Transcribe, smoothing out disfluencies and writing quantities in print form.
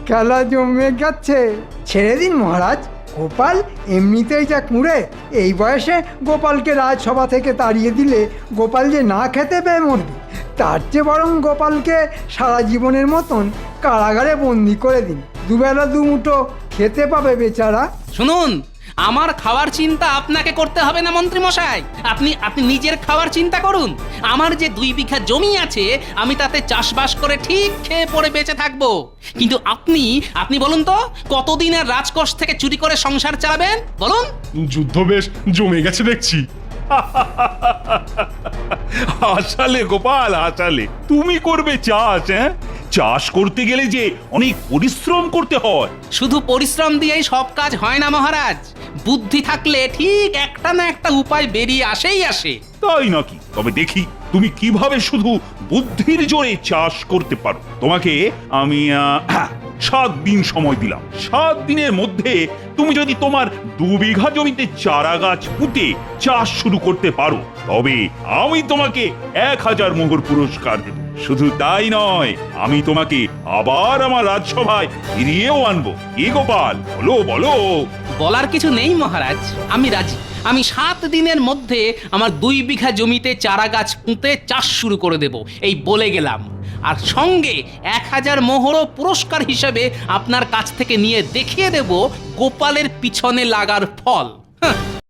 খেলা জমে গেছে। ছেড়ে দিন মহারাজ, গোপাল এমনিতেই যা কুঁড়ে, এই বয়সে গোপালকে রাজসভা থেকে তাড়িয়ে দিলে গোপাল যে না খেতে পেয়ে মরবে। তার চেয়ে বরং গোপালকে সারা জীবনের মতন কারাগারে বন্দি করে দিন, দুবেলা দুমুঠো খেতে পাবে বেচারা। শুনুন, আমার খাওয়ার চিন্তা আপনাকে করতে হবে না মন্ত্রী মশাই। আপনি নিজের খাওয়ার চিন্তা করুন। আমার যে 2 বিঘা জমি আছে, আমি তাতে চাষবাস করে ঠিক খেয়ে পড়ে বেঁচে থাকবো। কিন্তু আপনি বলুন তো, কতদিন আর রাজকোষ থেকে চুরি করে সংসার চালাবেন বলুন? যুদ্ধ বেশ জমে গেছে দেখছি। আসলে গোপাল, আসলে তুমি করবে চাষ? চাষ করতে গেলে যে অনেক পরিশ্রম করতে হয়। শুধু পরিশ্রম দিয়েই সব কাজ হয় না মহারাজ। বুদ্ধি থাকলে ঠিক একটা না একটা উপায় বেরিয়ে আসে। তাই নাকি? তবে দেখি তুমি কিভাবে শুধু বুদ্ধির জোরে চাষ করতে পারো। তোমাকে আমি 7 দিন সময় দিলাম। 7 দিনের মধ্যে তুমি যদি তোমার 2 বিঘা জমিতে চারা গাছ পুঁতে চাষ শুরু করতে পারো, তবে আমি তোমাকে 1000 মোহর পুরস্কার দেব। শুধু তাই নয়, আমি তোমাকে আবার আমার রাজসভায় ফিরিয়েও আনবো। কি গোপাল, বলো বলো। বলার কিছু নেই মহারাজ, আমি রাজি। আমি 7 দিনের মধ্যে আমার 2 বিঘা জমিতে চারা গাছ পুঁতে চাষ শুরু করে দেব, এই বলে গেলাম। আর সঙ্গে 1000 মোহরও পুরস্কার হিসেবে আপনার কাছ থেকে নিয়ে দেখিয়ে দেব গোপালের পিছনে লাগার ফল।